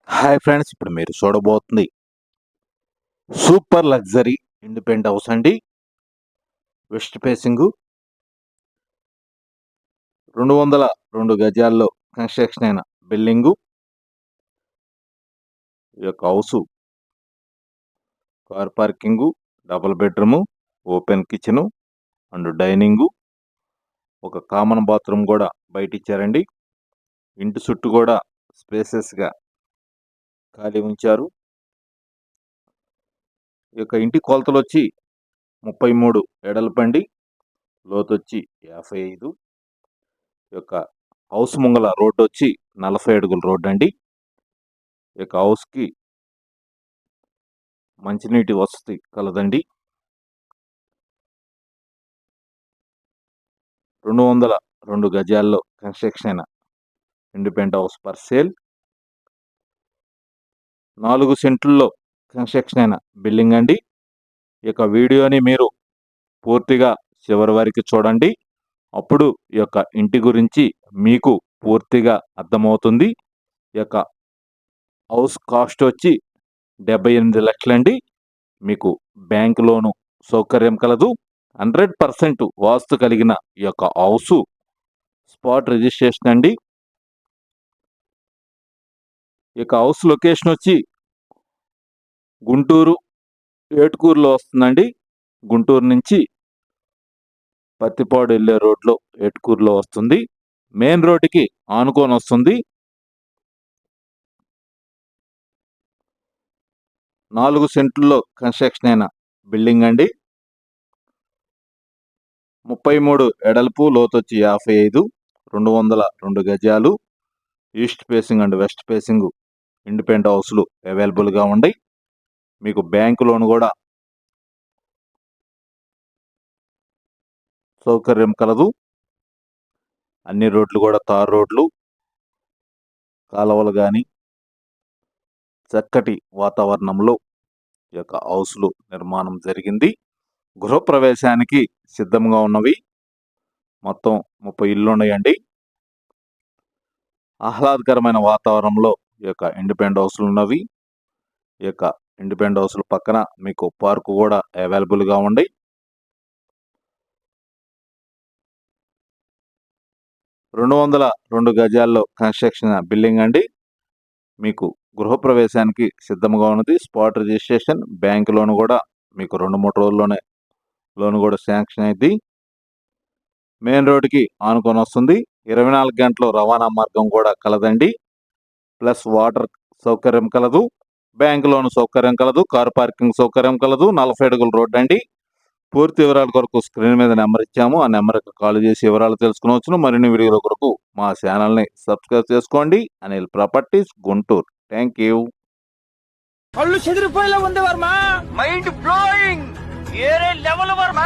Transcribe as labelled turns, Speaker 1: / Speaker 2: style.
Speaker 1: Hi friends, ఇప్పుడు మీరు చూడబోతుంది super luxury independent house అండి. వెస్ట్ ఫేసింగ్ 202 గజాల్లో కన్స్ట్రక్షన్ అయిన బిల్డింగు. ఈ యొక్క house car parking, double bedroom, open kitchen and dining, ఒక కామన్ బాత్రూమ్ కూడా బయట ఇచ్చారండి. ఇంటి చుట్టూ కూడా స్పేసెస్గా ఖాళీ ఉంచారు. ఈ యొక్క ఇంటి కొలతలు వచ్చి 33 ఎడల్పండి, లోతు వచ్చి 55. ఈ యొక్క హౌస్ ముంగల రోడ్డు వచ్చి 40 అడుగుల రోడ్డు అండి. ఈ యొక్క హౌస్కి మంచినీటి వసతి కలదండి. 202 గజాల్లో కన్స్ట్రక్షన్ అయిన ఇండిపెండెంట్ హౌస్ ఫర్ సేల్. 4 సెంట్లలో కన్స్ట్రక్షన్ అయిన బిల్డింగ్ అండి. ఈ యొక్క వీడియోని మీరు పూర్తిగా చివరి వరకు చూడండి. అప్పుడు ఈ యొక్క ఇంటి గురించి మీకు పూర్తిగా అర్థమవుతుంది. ఈ యొక్క హౌస్ కాస్ట్ వచ్చి 78 లక్షలండి. మీకు బ్యాంక్ లోను సౌకర్యం కలదు. 100% వాస్తు కలిగిన ఈ యొక్క హౌసు స్పాట్ రిజిస్ట్రేషన్ అండి. ఈ యొక్క హౌస్ లొకేషన్ వచ్చి గుంటూరు ఏటుకూరులో వస్తుందండి. గుంటూరు నుంచి పత్తిపాడు వెళ్ళే రోడ్లో ఏటుకూరులో వస్తుంది. మెయిన్ రోడ్డుకి ఆనుకొని వస్తుంది. 4 సెంట్లలో కన్స్ట్రక్షన్ అయిన బిల్డింగ్ అండి. 33 ఎడల్పు, లోతు వచ్చి 55. 202 గజాలు. East facing and west facing independent హౌస్లు అవైలబుల్గా ఉన్నాయి. మీకు బ్యాంకు లోన్ కూడా సౌకర్యం కలదు. అన్ని రోడ్లు కూడా తార్ రోడ్లు, కాలువలు కానీ చక్కటి వాతావరణంలో ఈ యొక్క హౌస్లు నిర్మాణం జరిగింది. గృహప్రవేశానికి సిద్ధంగా ఉన్నవి. మొత్తం 30 ఇళ్ళు ఉన్నాయండి. ఆహ్లాదకరమైన వాతావరణంలో ఈ యొక్క ఇండిపెండెంట్ హౌస్లు ఉన్నవి. ఈ యొక్క ఇండిపెండెంట్ హౌస్ల పక్కన మీకు పార్కు కూడా అవైలబుల్గా ఉంది. 202 గజాల్లో కన్స్ట్రక్షన్ బిల్డింగ్ అండి. మీకు గృహప్రవేశానికి సిద్ధంగా ఉన్నది. స్పాట్ రిజిస్ట్రేషన్, బ్యాంక్ లోన్ కూడా మీకు 2-3 రోజుల్లోనే లోన్ కూడా శాంక్షన్ అయింది. మెయిన్ రోడ్డుకి ఆనుకొని వస్తుంది. 24 గంటలు రవాణా మార్గం కూడా కలదండి. ప్లస్ వాటర్ సౌకర్యం కలదు. బ్యాంక్ లోన్ సౌకర్యం కలదు. కార్ పార్కింగ్ సౌకర్యం కలదు. 40 అడుగుల రోడ్డు అండి. పూర్తి వివరాల కొరకు స్క్రీన్ మీద నెంబర్ ఇచ్చాము. ఆ నెంబర్కి కాల్ చేసి వివరాలు తెలుసుకునవచ్చును. మరిన్ని వీడియోల కొరకు మా ఛానల్ని సబ్స్క్రైబ్ చేసుకోండి. Anil properties, Guntur. Thank you.
Speaker 2: కళ్ళు చెదిరిపోయేలా ఉంది వర్మ. Mind blowing. ఏరే లెవెల్ వర్మ.